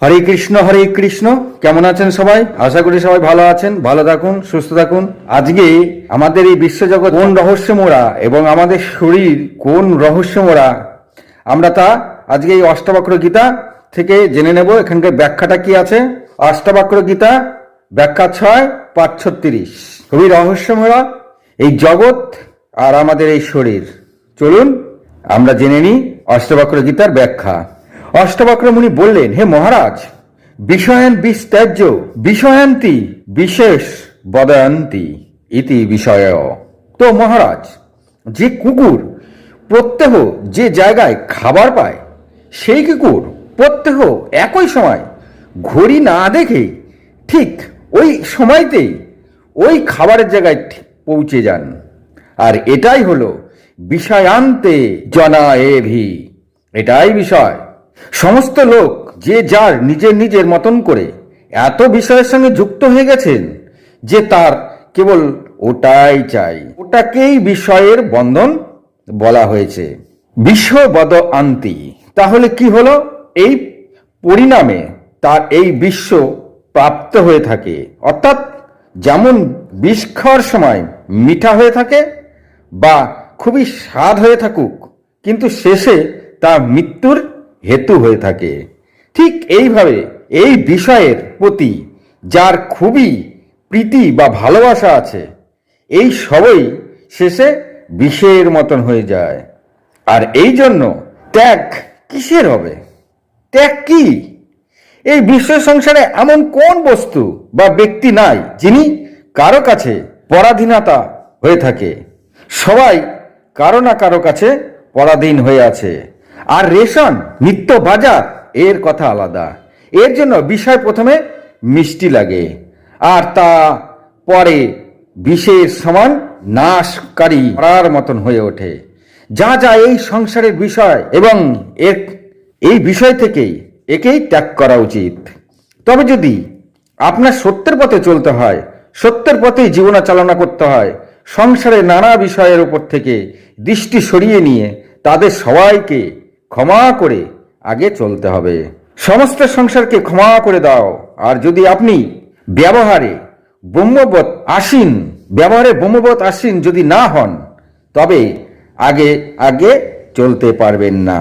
হরে কৃষ্ণ। কেমন আছেন সবাই? আশা করি সবাই ভালো আছেন, ভালো থাকুন, সুস্থ থাকুন। আজকে আমাদের এই বিশ্বজগৎ কোন রহস্য মোড়া এবং আমাদের শরীর কোন রহস্য মোড়া, আমরা তা আজকে এই অষ্টাবক্র গীতা থেকে জেনে নেব। এখানকার ব্যাখ্যাটা কি আছে? অষ্টাবক্র গীতা ব্যাখ্যা 6:5-36। খুবই রহস্য মোড়া এই জগৎ আর আমাদের এই শরীর। চলুন আমরা জেনে নিই অষ্টাবক্র গীতার ব্যাখ্যা। অষ্টাবক্র মুনি বললেন, হে মহারাজ, বিষয়ান বিস্ত্যাজ্য বিষয়ান্তি বিশেষ বদয়ন্তি ইতি বিষয়। তো মহারাজ, যে কুকুর প্রত্যহ যে জায়গায় খাবার পায়, সেই কুকুর প্রত্যহ একই সময় ঘড়ি না দেখে ঠিক ওই সময়তেই ওই খাবারের জায়গায় পৌঁছে যান। আর এটাই হলো বিষয়ান্তে জনা এভি, এটাই বিষয়। সমস্ত লোক যে যার নিজের মতন করে এত বিষয়ের সঙ্গে যুক্ত হয়ে গেছেন যে তার কেবল ওটাই চাই, ওটাকেই বিষয়ের বন্ধন বলা হয়েছে। বিশ্ববদ আন্তি, তাহলে কি হলো? এই পরিণামে তার এই বিশ্ব প্রাপ্ত হয়ে থাকে। অর্থাৎ যেমন বিষ খাওয়ার সময় মিঠা হয়ে থাকে বা খুবই স্বাদ হয়ে থাকুক, কিন্তু শেষে তা মৃত্যুর হেতু হয়ে থাকে, ঠিক এইভাবে এই বিষয়ের প্রতি যার খুবই প্রীতি বা ভালোবাসা আছে, এই সবই শেষে বিষের মতন হয়ে যায়। আর এই জন্য ত্যাগ কিসের হবে? ত্যাগ কি? এই বিশ্ব সংসারে এমন কোন বস্তু বা ব্যক্তি নাই যিনি কারো কাছে পরাধীনতা হয়ে থাকে? সবাই কারো না কারো কাছে পরাধীন হয়ে আছে। আর রেশন, নিত্য বাজার, এর কথা আলাদা। এর জন্য বিষয় প্রথমে মিষ্টি লাগে, আর তা পরে বিষের সমান নাশকারী করার মতন হয়ে ওঠে। যা যা এই সংসারের বিষয় এবং এই বিষয় থেকেই একেই ত্যাগ করা উচিত। তবে যদি আপনার সত্যের পথে চলতে হয়, সত্যের পথেই জীবনাচালনা করতে হয়, সংসারের নানা বিষয়ের উপর থেকে দৃষ্টি সরিয়ে নিয়ে তাদের সবাইকে ক্ষমা করে আগে চলতে হবে। সমস্ত সংসারকে ক্ষমা করে দাও। আর যদি আপনি ব্যবহারে ব্রহ্মবৎ আসীন যদি না হন, তবে আগে আগে চলতে পারবেন না।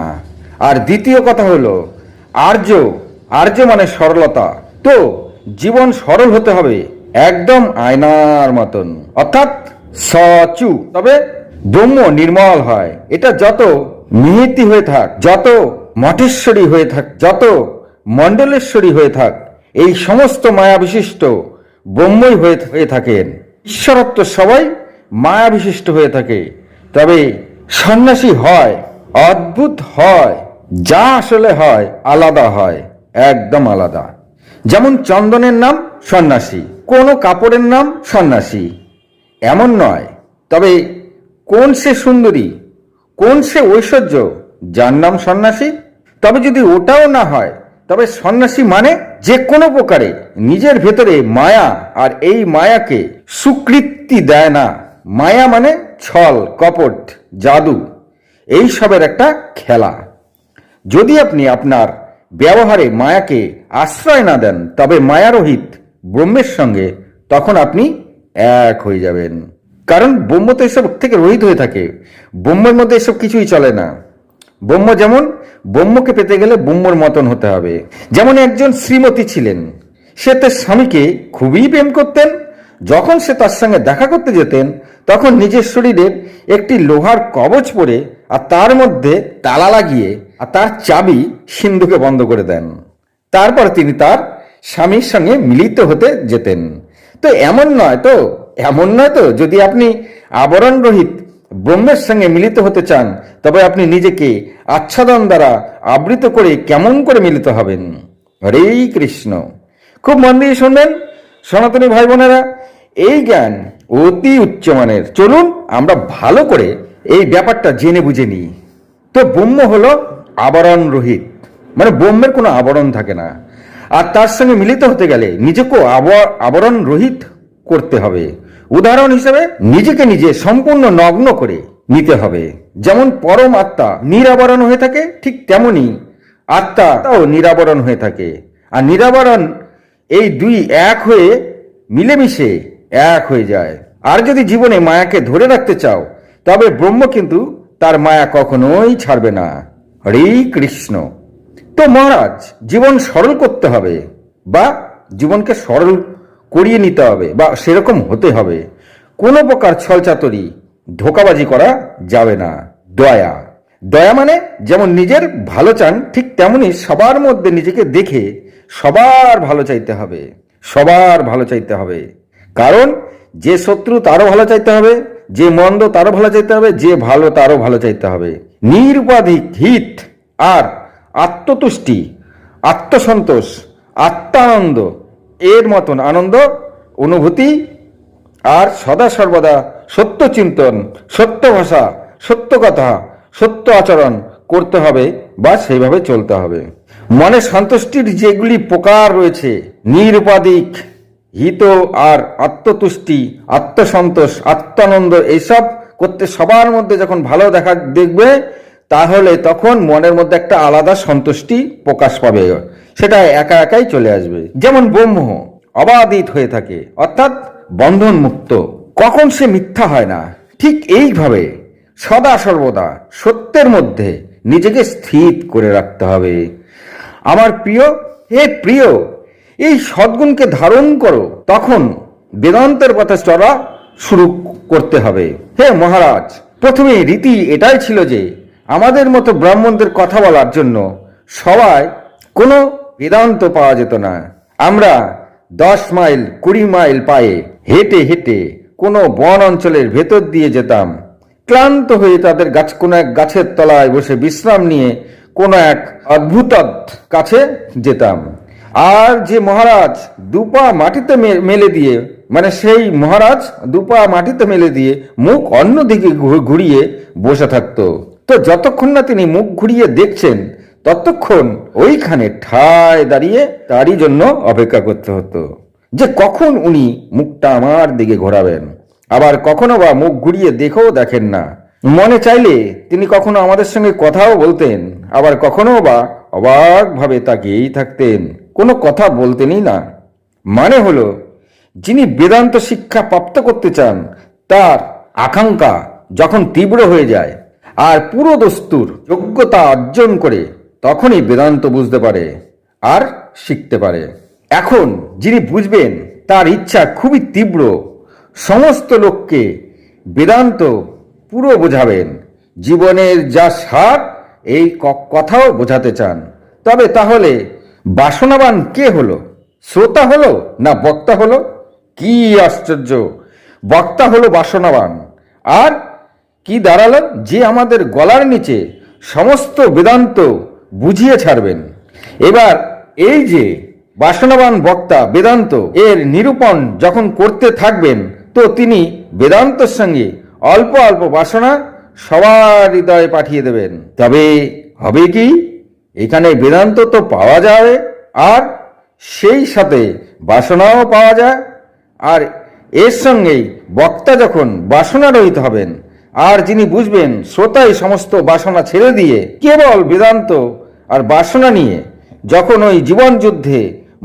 আর দ্বিতীয় কথা হলো আর্য মানে সরলতা। তো জীবন সরল হতে হবে, একদম আয়নার মতন, অর্থাৎ সচু, তবে ব্রহ্ম নির্মল হয়। এটা যত নিহিতি হয়ে থাক, যত মঠেশ্বরী হয়ে থাক, যত মণ্ডলেশ্বরী হয়ে থাক, এই সমস্ত মায়া বিশিষ্ট ব্রহ্মই হয়ে থাকেন। ঈশ্বরত্ব সবাই মায়া বিশিষ্ট হয়ে থাকে। তবে সন্ন্যাসী হয় অদ্ভুত হয়, যা আসলে হয় আলাদা হয়, একদম আলাদা। যেমন চন্দনের নাম সন্ন্যাসী, কোনো কাপড়ের নাম সন্ন্যাসী এমন নয়। তবে কোন সে সুন্দরী, কোন সে ঐশ্বর্য, যার নাম সন্ন্যাসী? তবে যদি ওটাও না হয়, তবে সন্ন্যাসী মানে যে কোনো প্রকারে নিজের ভেতরে মায়া, আর এই মায়াকে স্বীকৃতি দেয় না। মায়া মানে ছল, কপট, জাদু, এই সবের একটা খেলা। যদি আপনি আপনার ব্যবহারে মায়াকে আশ্রয় না দেন, তবে মায়ারহিত ব্রহ্মের সঙ্গে তখন আপনি এক হয়ে যাবেন। কারণ ব্রহ্ম তো এসব থেকে রহিত হয়ে থাকে। ব্রহ্মের মধ্যে এসব কিছুই চলে না। ব্রহ্মকে পেতে গেলে ব্রহ্মর মতন হতে হবে। যেমন একজন শ্রীমতী ছিলেন, সে তার স্বামীকে খুবই প্রেম করতেন। যখন সে তার সঙ্গে দেখা করতে যেতেন, তখন নিজের শরীরের একটি লোহার কবচ পরে আর তার মধ্যে তালা লাগিয়ে আর তার চাবি সিন্ধুকে বন্ধ করে দেন। তারপর তিনি তার স্বামীর সঙ্গে মিলিত হতে যেতেন। তো এমন নয় তো যদি আপনি আবরণ রহিত ব্রহ্মের সঙ্গে মিলিত হতে চান, তবে আপনি নিজেকে আচ্ছাদন দ্বারা আবৃত করে কেমন করে মিলিত হবেন? হরেই কৃষ্ণ। খুব মন দিয়ে শুনবেন সনাতনী ভাই বোনেরা, এই জ্ঞান অতি উচ্চমানের। চলুন আমরা ভালো করে এই ব্যাপারটা জেনে বুঝে নিই। তো ব্রহ্ম হলো আবরণ রহিত, মানে ব্রহ্মের কোনো আবরণ থাকে না। আর তার সঙ্গে মিলিত হতে গেলে নিজেকে আবরণ রহিত করতে হবে। উদাহরণ হিসেবে নিজেকে নিজে সম্পূর্ণ নগ্ন করে নিতে হবে। যেমন পরম আত্মা নিরাবরণ হয়ে থাকে, ঠিক তেমনি আত্মাও নিরাবরণ হয়ে থাকে। আর নিরাবরণ, এই দুই এক হয়ে মিলেমিশে এক হয়ে যায়। আর যদি জীবনে মায়াকে ধরে রাখতে চাও, তবে ব্রহ্ম কিন্তু তার মায়া কখনোই ছাড়বে না। হরে কৃষ্ণ। তো মহারাজ, জীবন সরল করতে হবে, বা জীবনকে সরল করিয়ে নিতে হবে, বা সেরকম হতে হবে। কোনো প্রকার ছলচাতুরি, ধোঁকাবাজি করা যাবে না। দয়া, দয়া মানে যেমন নিজের ভালো চান, ঠিক তেমনি সবার মধ্যে নিজেকে দেখে সবার ভালো চাইতে হবে, সবার ভালো চাইতে হবে। কারণ যে শত্রু তারও ভালো চাইতে হবে, যে মন্দ তারও ভালো চাইতে হবে, যে ভালো তারও ভালো চাইতে হবে। নিরুপাধিক হিত আর আত্মতুষ্টি, আত্মসন্তোষ, আত্মানন্দ, এর মতন আনন্দ অনুভূতি আর সদা সর্বদা সত্য চিন্তন, সত্য ভাষা, সত্য কথা, সত্য আচরণ করতে হবে, বা সেইভাবে চলতে হবে। মনে সন্তুষ্টির যেগুলি প্রকার রয়েছে, নিরুপাধিক হিত আর আত্মতুষ্টি, আত্মসন্তোষ, আত্মানন্দ, এইসব করতে সবার মধ্যে যখন ভালো দেখবে, তাহলে তখন মনের মধ্যে একটা আলাদা সন্তুষ্টি প্রকাশ পাবে, সেটা একা একাই চলে আসবে। যেমন ব্রহ্ম অবাধিত হয়ে থাকে, অর্থাৎ বন্ধন মুক্ত, কখন সে মিথ্যা হয় না। ঠিক এইভাবে সদা সর্বদা সত্যের মধ্যে নিজেকে স্থির করে রাখতে হবে। আমার প্রিয়, হে প্রিয়, এই সদ্গুণকে ধারণ করো, তখন বেদান্তের পথে চলা শুরু করতে হবে। হে মহারাজ, প্রথমে রীতি এটাই ছিল যে আমাদের মতো ব্রাহ্মণদের কথা বলার জন্য সবাই কোনো বেদান্ত পাওয়া যেত না। আমরা 10 মাইল 20 মাইল পায়ে হেঁটে হেঁটে কোনো বন অঞ্চলের ভেতর দিয়ে যেতাম। ক্লান্ত হয়ে তাদের কোনো এক গাছের তলায় বসে বিশ্রাম নিয়ে কোনো এক অদ্ভুত কাছে যেতাম। আর যে মহারাজ দুপা মাটিতে মেলে দিয়ে, মানে সেই মহারাজ দুপা মাটিতে মেলে দিয়ে মুখ অন্যদিকে ঘুরিয়ে বসে থাকতো। তো যতক্ষণ না তিনি মুখ ঘুরিয়ে দেখছেন, ততক্ষণ ওইখানে ঠায় দাঁড়িয়ে তারই জন্য অপেক্ষা করতে হতো যে কখন উনি মুখটা আমার দিকে ঘোরাবেন। আবার কখনো বা মুখ ঘুরিয়ে দেখেও দেখেন না। মনে চাইলে তিনি কখনো আমাদের সঙ্গে কথাও বলতেন, আবার কখনো বা অবাকভাবে তাকিয়েই থাকতেন, কোনো কথা বলতেনই না। মানে হলো, যিনি বেদান্ত শিক্ষা প্রাপ্ত করতে চান, তার আকাঙ্ক্ষা যখন তীব্র হয়ে যায় আর পুরো দস্তুর যোগ্যতা অর্জন করে, তখনই বেদান্ত বুঝতে পারে আর শিখতে পারে। এখন যিনি বুঝবেন, তার ইচ্ছা খুবই তীব্র, সমস্ত লোককে বেদান্ত পুরো বোঝাবেন, জীবনের যা সার এই কথাও বোঝাতে চান। তবে তাহলে বাসনাবান কে হলো? শ্রোতা হলো না বক্তা হলো? কি আশ্চর্য! বক্তা হলো বাসনাবান। আর কি দাঁড়ালো? যে আমাদের গলার নিচে সমস্ত বেদান্ত বুঝিয়ে ছাড়বেন। এবার এই যে বাসনাবান বক্তা বেদান্ত এর নিরূপণ যখন করতে থাকবেন, তো তিনি বেদান্তের সঙ্গে অল্প অল্প বাসনা সবার হৃদয়ে পাঠিয়ে দেবেন। তবে হবে কি, এখানে বেদান্ত তো পাওয়া যায়, আর সেই সাথে বাসনাও পাওয়া যায়। আর এর সঙ্গেই বক্তা যখন বাসনা রহিত হবেন, আর যিনি বুঝবেন, শ্রোতাই সমস্ত বাসনা ছেড়ে দিয়ে কেবল বেদান্ত আর বাসনা নিয়ে যখন ওই জীবন যুদ্ধে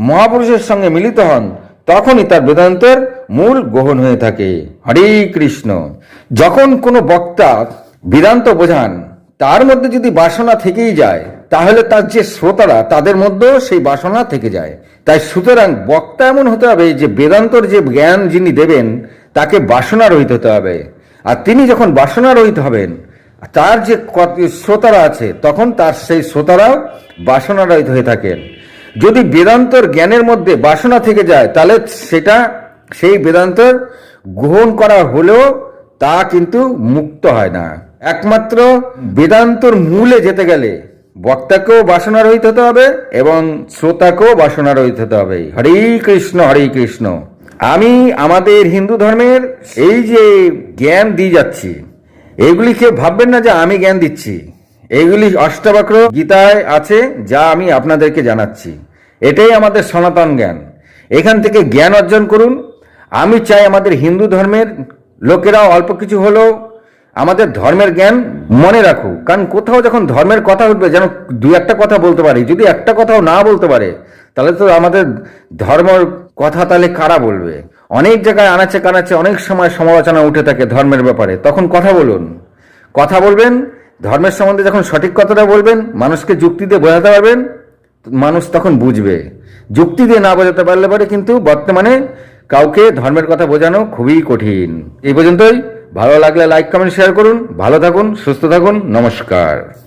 মহাপুরুষের সঙ্গে মিলিত হন, তখনই তার বেদান্তের মূল গ্রহণ হয়ে থাকে। হরে কৃষ্ণ। যখন কোনো বক্তা বেদান্ত বোঝান, তার মধ্যে যদি বাসনা থেকেই যায়, তাহলে তার যে শ্রোতারা, তাদের মধ্যেও সেই বাসনা থেকে যায়। তাই সুতরাং বক্তা এমন হতে হবে যে বেদান্তর যে জ্ঞান যিনি দেবেন, তাকে বাসনা রহিত হতে হবে। আর তিনি যখন বাসনা রহিত হবেন, তার যে শ্রোতারা আছে, তখন তার সেই শ্রোতারাও বাসনা রহিত হয়ে থাকেন। যদি বেদান্তর জ্ঞানের মধ্যে বাসনা থেকে যায়, তাহলে সেটা সেই বেদান্তর গ্রহণ করা হলেও তা কিন্তু মুক্ত হয় না। একমাত্র বেদান্তর মূলে যেতে গেলে বক্তাকেও বাসনা রহিত হতে হবে এবং শ্রোতাকেও বাসনা রহিত হতে হবে। হরে কৃষ্ণ, হরে কৃষ্ণ। আমি আমাদের হিন্দু ধর্মের এই যে জ্ঞান দিয়ে যাচ্ছি, এগুলি কেউ ভাববেন না যে আমি জ্ঞান দিচ্ছি। এইগুলি অষ্টাবক্র গীতায় আছে, যা আমি আপনাদেরকে জানাচ্ছি। এটাই আমাদের সনাতন জ্ঞান। এখান থেকে জ্ঞান অর্জন করুন। আমি চাই আমাদের হিন্দু ধর্মের লোকেরাও অল্প কিছু হলেও আমাদের ধর্মের জ্ঞান মনে রাখুক। কারণ কোথাও যখন ধর্মের কথা উঠবে, যেন দু একটা কথা বলতে পারি। যদি একটা কথাও না বলতে পারে, তাহলে তো আমাদের ধর্মের কথা তাহলে কারা বলবে? অনেক জায়গায় আনাচে কানাচে অনেক সময় সমালোচনা উঠে থাকে ধর্মের ব্যাপারে, তখন কথা বলুন, কথা বলবেন, ধর্মের সম্বন্ধে যখন সঠিক কথাটা বলবেন, মানুষকে যুক্তি দিয়ে বোঝাতে পারবেন, মানুষ তখন বুঝবে। যুক্তি দিয়ে না বোঝাতে পারলে পরে কিন্তু বর্তমানে কাউকে ধর্মের কথা বোঝানো খুবই কঠিন। এই পর্যন্তই। ভালো লাগলে লাইক কমেন্ট শেয়ার করুন। ভালো থাকুন, সুস্থ থাকুন, নমস্কার।